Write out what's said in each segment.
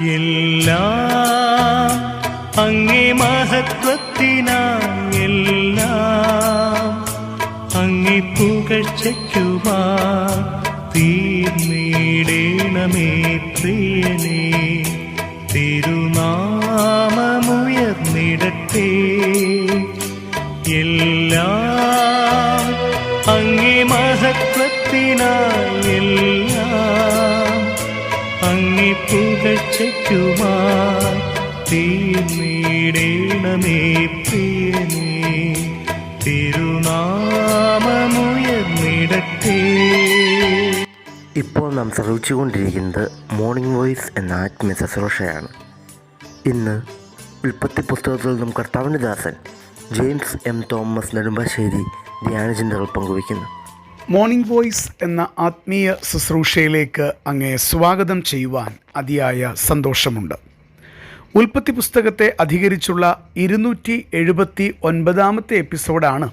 എല്ലാം അങ്ങേ മഹത്വത്തിനായി, എല്ലാം അങ്ങേ പുകഴ്ചയ്ക്കുമായി തീർന്നിടേണമേ പ്രിയനേ. തിരുനാമമുയർന്നിടട്ടെ. എല്ലാം അങ്ങേ മഹത്വത്തിനായി, എല്ലാം അങ്ങേ പുകഴ്ചയ്ക്കുമായി തീർന്നിടേണമേ പ്രിയനേ. തിരുനാമമുയർന്നിടട്ടെ. ഇപ്പോൾ നാം ശ്രവിച്ചുകൊണ്ടിരിക്കുന്നത് മോർണിംഗ് വോയിസ് എന്ന ആത്മീയ ശുശ്രൂഷയാണ്. ഇന്ന് ഉൽപ്പത്തി പുസ്തകത്തിൽ നിന്നും കർത്താവിൻ്റെ ദാസൻ ജെയിംസ് എം തോമസ് നെടുമ്പാശ്ശേരി ധ്യാനചിന്തകൾ പങ്കുവയ്ക്കുന്നു. മോർണിംഗ് വോയിസ് എന്ന ആത്മീയ ശുശ്രൂഷയിലേക്ക് അങ്ങേ സ്വാഗതം ചെയ്യുവാൻ അതിയായ സന്തോഷമുണ്ട്. ഉൽപ്പത്തി പുസ്തകത്തെ അധികരിച്ചുള്ള 279 എപ്പിസോഡാണ്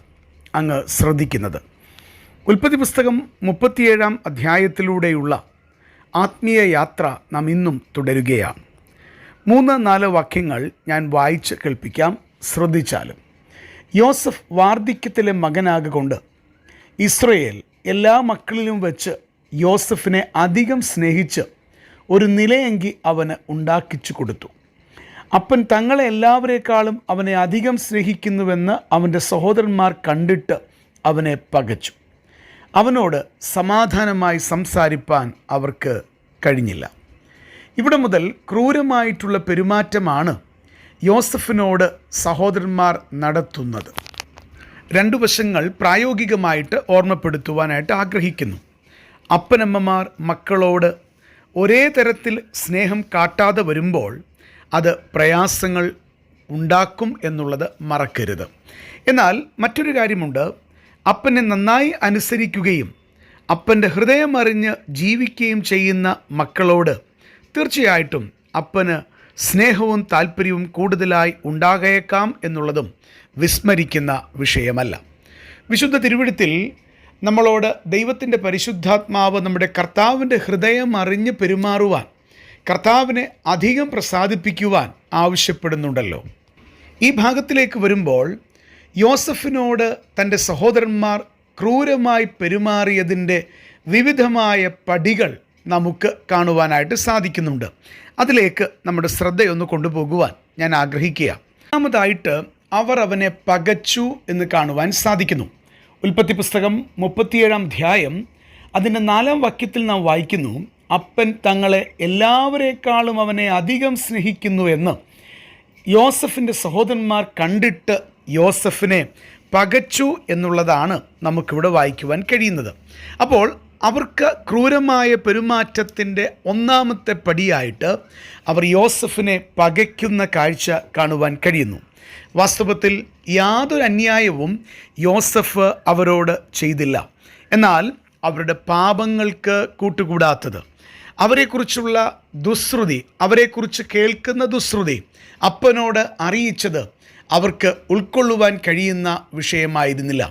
അങ്ങ് ശ്രദ്ധിക്കുന്നത്. ഉൽപ്പത്തി പുസ്തകം 37 അധ്യായത്തിലൂടെയുള്ള ആത്മീയ യാത്ര നാം ഇന്നും തുടരുകയാണ്. 3-4 വാക്യങ്ങൾ ഞാൻ വായിച്ച് കേൾപ്പിക്കാം, ശ്രദ്ധിച്ചാലും. യോസഫ് വാർദ്ധക്യത്തിലെ മകനാകൊണ്ട് ഇസ്രയേൽ എല്ലാ മക്കളിലും വെച്ച് യോസഫിനെ അധികം സ്നേഹിച്ച് ഒരു നിലയങ്കി അവന് ഉണ്ടാക്കിച്ചു കൊടുത്തു. അപ്പൻ തങ്ങളെ എല്ലാവരേക്കാളും അവനെ അധികം സ്നേഹിക്കുന്നുവെന്ന് അവൻ്റെ സഹോദരന്മാർ കണ്ടിട്ട് അവനെ പകച്ചു. അവനോട് സമാധാനമായി സംസാരിപ്പാൻ അവർക്ക് കഴിഞ്ഞില്ല. ഇവിടെ മുതൽ ക്രൂരമായിട്ടുള്ള പെരുമാറ്റമാണ് യോസഫിനോട് സഹോദരന്മാർ നടത്തുന്നത്. 2 വശങ്ങൾ പ്രായോഗികമായിട്ട് ഓർമ്മപ്പെടുത്തുവാനായിട്ട് ആഗ്രഹിക്കുന്നു. അപ്പനമ്മമാർ മക്കളോട് ഒരേ തരത്തിൽ സ്നേഹം കാട്ടാതെ വരുമ്പോൾ അത് പ്രയാസങ്ങൾ ഉണ്ടാക്കും എന്നുള്ളത് മറക്കരുത്. എന്നാൽ മറ്റൊരു കാര്യമുണ്ട്. അപ്പനെ നന്നായി അനുസരിക്കുകയും അപ്പൻ്റെ ഹൃദയമറിഞ്ഞ് ജീവിക്കുകയും ചെയ്യുന്ന മക്കളോട് തീർച്ചയായിട്ടും അപ്പന് സ്നേഹവും താല്പര്യവും കൂടുതലായി ഉണ്ടാകേക്കാം എന്നുള്ളതും വിസ്മരിക്കുന്ന വിഷയമല്ല. വിശുദ്ധ തിരുവെഴുത്തിൽ നമ്മളോട് ദൈവത്തിൻ്റെ പരിശുദ്ധാത്മാവ് നമ്മുടെ കർത്താവിൻ്റെ ഹൃദയം അറിഞ്ഞ് പെരുമാറുവാൻ, കർത്താവിനെ അധികം പ്രസാദിപ്പിക്കുവാൻ ആവശ്യപ്പെടുന്നുണ്ടല്ലോ. ഈ ഭാഗത്തിലേക്ക് വരുമ്പോൾ യോസഫിനോട് തൻ്റെ സഹോദരന്മാർ ക്രൂരമായി പെരുമാറിയതിൻ്റെ വിവിധമായ പടികൾ നമുക്ക് കാണുവാനായിട്ട് സാധിക്കുന്നുണ്ട്. അതിലേക്ക് നമ്മുടെ ശ്രദ്ധയൊന്ന് കൊണ്ടുപോകുവാൻ ഞാൻ ആഗ്രഹിക്കുക. ഒന്നാമതായിട്ട് അവർ അവനെ പകച്ചു എന്ന് കാണുവാൻ സാധിക്കുന്നു. ഉൽപ്പത്തി പുസ്തകം 37 അധ്യായം അതിൻ്റെ 4 വാക്യത്തിൽ നാം വായിക്കുന്നു, അപ്പൻ തങ്ങളെ എല്ലാവരേക്കാളും അവനെ അധികം സ്നേഹിക്കുന്നു എന്ന് യോസഫിൻ്റെ സഹോദരന്മാർ കണ്ടിട്ട് യോസഫിനെ പകച്ചു എന്നുള്ളതാണ് നമുക്കിവിടെ വായിക്കുവാൻ കഴിയുന്നത്. അപ്പോൾ അവർക്ക് ക്രൂരമായ പെരുമാറ്റത്തിൻ്റെ ഒന്നാമത്തെ പടിയായിട്ട് അവർ യോസഫിനെ പകയ്ക്കുന്ന കാഴ്ച കാണുവാൻ കഴിയുന്നു. വാസ്തവത്തിൽ യാതൊരു അന്യായവും യോസഫ് അവരോട് ചെയ്തില്ല. എന്നാൽ അവരുടെ പാപങ്ങൾക്ക് കൂട്ടുകൂടാത്തത്, അവരെക്കുറിച്ചുള്ള ദുശ്രുതി, അവരെക്കുറിച്ച് കേൾക്കുന്ന ദുശ്രുതി അപ്പനോട് അറിയിച്ചത് അവർക്ക് ഉൾക്കൊള്ളുവാൻ കഴിയുന്ന വിഷയമായിരുന്നില്ല.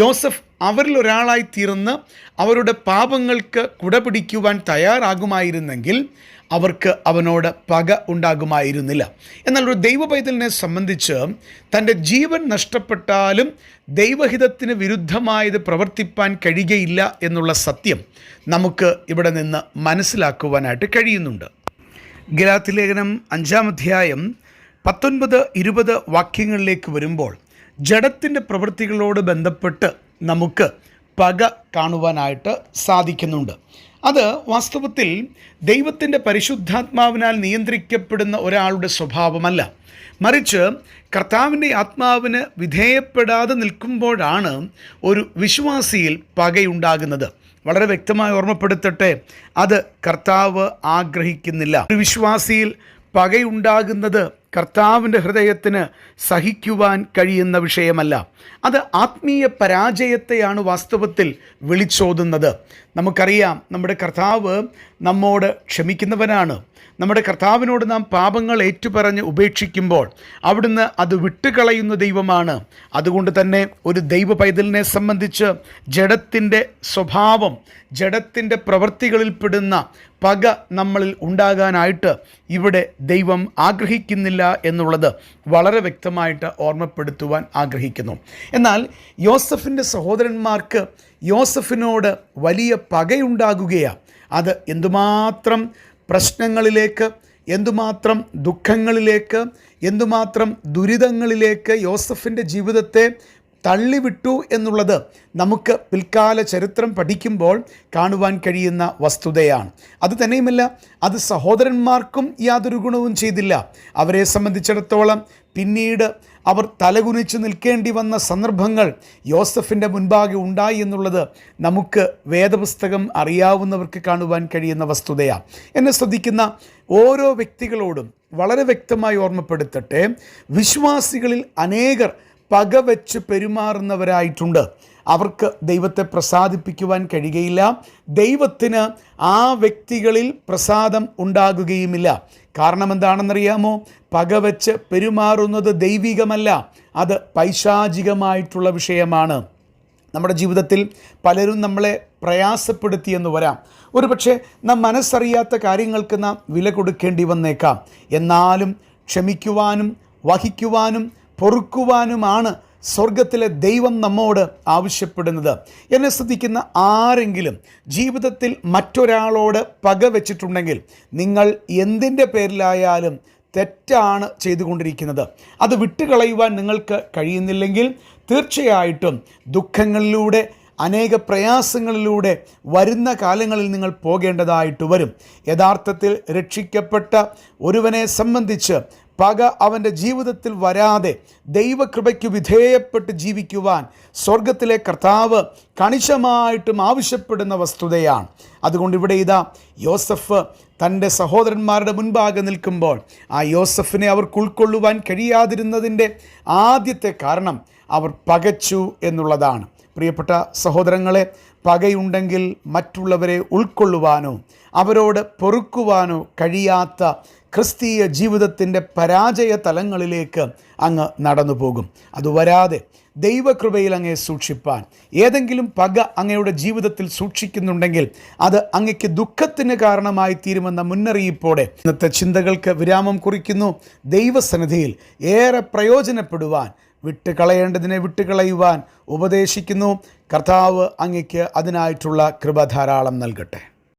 യോസഫ് അവരിൽ ഒരാളായി തീർന്ന് അവരുടെ പാപങ്ങൾക്ക് കുടപിടിക്കുവാൻ തയ്യാറാകുമായിരുന്നെങ്കിൽ അവർക്ക് അവനോട് പക ഉണ്ടാകുമായിരുന്നില്ല. എന്നാൽ ഒരു ദൈവ പൈതലിനെ സംബന്ധിച്ച് തൻ്റെ ജീവൻ നഷ്ടപ്പെട്ടാലും ദൈവഹിതത്തിന് വിരുദ്ധമായത് പ്രവർത്തിപ്പാൻ കഴിയുകയില്ല എന്നുള്ള സത്യം നമുക്ക് ഇവിടെ നിന്ന് മനസ്സിലാക്കുവാനായിട്ട് കഴിയുന്നുണ്ട്. ഗലാത്യ ലേഖനം 5 അധ്യായം 19-20 വാക്യങ്ങളിലേക്ക് വരുമ്പോൾ ജഡത്തിൻ്റെ പ്രവൃത്തികളോട് ബന്ധപ്പെട്ട് നമുക്ക് പക കാണുവാനായിട്ട് സാധിക്കുന്നുണ്ട്. അത് വാസ്തവത്തിൽ ദൈവത്തിൻ്റെ പരിശുദ്ധാത്മാവിനാൽ നിയന്ത്രിക്കപ്പെടുന്ന ഒരാളുടെ സ്വഭാവമല്ല. മറിച്ച് കർത്താവിൻ്റെ ആത്മാവിന് വിധേയപ്പെടാതെ നിൽക്കുമ്പോഴാണ് ഒരു വിശ്വാസിയിൽ പകയുണ്ടാകുന്നത്. വളരെ വ്യക്തമായി ഓർമ്മപ്പെടുത്തട്ടെ, അത് കർത്താവ് ആഗ്രഹിക്കുന്നില്ല. ഒരു വിശ്വാസിയിൽ പകയുണ്ടാകുന്നത് കർത്താവിൻ്റെ ഹൃദയത്തിന് സഹിക്കുവാൻ കഴിയുന്ന വിഷയമല്ല. അത് ആത്മീയ പരാജയത്തെയാണ് വാസ്തവത്തിൽ വിളിച്ചോതുന്നത്. നമുക്കറിയാം, നമ്മുടെ കർത്താവ് നമ്മോട് ക്ഷമിക്കുന്നവനാണ്. നമ്മുടെ കർത്താവിനോട് നാം പാപങ്ങൾ ഏറ്റുപറഞ്ഞ് ഉപേക്ഷിക്കുമ്പോൾ അവിടുന്ന് അത് വിട്ടുകളയുന്ന ദൈവമാണ്. അതുകൊണ്ട് തന്നെ ഒരു ദൈവ പൈതലിനെ സംബന്ധിച്ച് ജഡത്തിൻ്റെ സ്വഭാവം, ജഡത്തിൻ്റെ പ്രവൃത്തികളിൽപ്പെടുന്ന പക നമ്മളിൽ ഉണ്ടാകാനായിട്ട് ഇവിടെ ദൈവം ആഗ്രഹിക്കുന്നില്ല എന്നുള്ളത് വളരെ വ്യക്തമായിട്ട് ഓർമ്മപ്പെടുത്തുവാൻ ആഗ്രഹിക്കുന്നു. എന്നാൽ യോസഫിൻ്റെ സഹോദരന്മാർക്ക് യോസഫിനോട് വലിയ പകയുണ്ടാകുകയാണ്. അത് എന്തുമാത്രം പ്രശ്നങ്ങളിലേക്ക്, എന്തുമാത്രം ദുഃഖങ്ങളിലേക്ക്, എന്തുമാത്രം ദുരിതങ്ങളിലേക്ക് യോസഫിൻ്റെ ജീവിതത്തെ തള്ളിവിട്ടു എന്നുള്ളത് നമുക്ക് പിൽക്കാല ചരിത്രം പഠിക്കുമ്പോൾ കാണുവാൻ കഴിയുന്ന വസ്തുതയാണ്. അത് തന്നെയുമല്ല, അത് സഹോദരന്മാർക്കും യാതൊരു ഗുണവും ചെയ്തില്ല. അവരെ സംബന്ധിച്ചിടത്തോളം പിന്നീട് അവർ തലകുനിച്ച് നിൽക്കേണ്ടി വന്ന സന്ദർഭങ്ങൾ യോസഫിൻ്റെ മുൻപാകെ ഉണ്ടായി എന്നുള്ളത് നമുക്ക് വേദപുസ്തകം അറിയാവുന്നവർക്ക് കാണുവാൻ കഴിയുന്ന വസ്തുതയാണ്. എന്നെ ശ്രദ്ധിക്കുന്ന ഓരോ വ്യക്തികളോടും വളരെ വ്യക്തമായി ഓർമ്മപ്പെടുത്തട്ടെ, വിശ്വാസികളിൽ അനേകർ പകവെച്ച് പെരുമാറുന്നവരായിട്ടുണ്ട്. അവർക്ക് ദൈവത്തെ പ്രസാദിപ്പിക്കുവാൻ കഴിയുകയില്ല. ദൈവത്തിന് ആ വ്യക്തികളിൽ പ്രസാദം ഉണ്ടാകുകയുമില്ല. കാരണം എന്താണെന്നറിയാമോ? പകവെച്ച് പെരുമാറുന്നത് ദൈവികമല്ല, അത് പൈശാചികമായിട്ടുള്ള വിഷയമാണ്. നമ്മുടെ ജീവിതത്തിൽ പലരും നമ്മളെ പ്രയാസപ്പെടുത്തിയെന്ന് വരാം. ഒരുപക്ഷെ നാം മനസ്സറിയാത്ത കാര്യങ്ങൾക്ക് നാം വില കൊടുക്കേണ്ടി വന്നേക്കാം. എന്നാലും ക്ഷമിക്കുവാനും വഹിക്കുവാനും പൊറുക്കുവാനുമാണ് സ്വർഗത്തിലെ ദൈവം നമ്മോട് ആവശ്യപ്പെടുന്നത്. എന്നെ ശ്രദ്ധിക്കുന്ന ആരെങ്കിലും ജീവിതത്തിൽ മറ്റൊരാളോട് പക വെച്ചിട്ടുണ്ടെങ്കിൽ നിങ്ങൾ എന്തിൻ്റെ പേരിലായാലും തെറ്റാണ് ചെയ്തുകൊണ്ടിരിക്കുന്നത്. അത് വിട്ടുകളയുവാൻ നിങ്ങൾക്ക് കഴിയുന്നില്ലെങ്കിൽ തീർച്ചയായിട്ടും ദുഃഖങ്ങളിലൂടെ, അനേക പ്രയാസങ്ങളിലൂടെ വരുന്ന കാലങ്ങളിൽ നിങ്ങൾ പോകേണ്ടതായിട്ട് വരും. യഥാർത്ഥത്തിൽ രക്ഷിക്കപ്പെട്ട ഒരുവനെ സംബന്ധിച്ച് പക അവൻ്റെ ജീവിതത്തിൽ വരാതെ ദൈവകൃപയ്ക്ക് വിധേയപ്പെട്ട് ജീവിക്കുവാൻ സ്വർഗത്തിലെ കർത്താവ് കണിശമായിട്ടും ആവശ്യപ്പെടുന്ന വസ്തുതയാണ്. അതുകൊണ്ട് ഇവിടെ ഇതാ യോസഫ് തൻ്റെ സഹോദരന്മാരുടെ മുൻപാകെ നിൽക്കുമ്പോൾ ആ യോസഫിനെ അവർക്ക് ഉൾക്കൊള്ളുവാൻ കഴിയാതിരുന്നതിൻ്റെ ആദ്യത്തെ കാരണം അവർ പകച്ചു എന്നുള്ളതാണ്. പ്രിയപ്പെട്ട സഹോദരങ്ങളെ, പകയുണ്ടെങ്കിൽ മറ്റുള്ളവരെ ഉൾക്കൊള്ളുവാനോ അവരോട് പൊറുക്കുവാനോ കഴിയാത്ത ക്രിസ്തീയ ജീവിതത്തിൻ്റെ പരാജയ തലങ്ങളിലേക്ക് അങ്ങ് നടന്നു പോകും. അതുവരാതെ ദൈവകൃപയിൽ അങ്ങേ സൂക്ഷിപ്പാൻ, ഏതെങ്കിലും പക അങ്ങയുടെ ജീവിതത്തിൽ സൂക്ഷിക്കുന്നുണ്ടെങ്കിൽ അത് അങ്ങയ്ക്ക് ദുഃഖത്തിന് കാരണമായി തീരുമെന്ന മുന്നറിയിപ്പോടെ ഇന്നത്തെ ചിന്തകൾക്ക് വിരാമം കുറിക്കുന്നു. ദൈവസന്നിധിയിൽ ഏറെ പ്രയോജനപ്പെടുവാൻ, വിട്ടുകളയേണ്ടതിനെ വിട്ടുകളയുവാൻ ഉപദേശിക്കുന്നു. കർത്താവ് അങ്ങയ്ക്ക് അതിനായിട്ടുള്ള കൃപ ധാരാളം നൽകട്ടെ.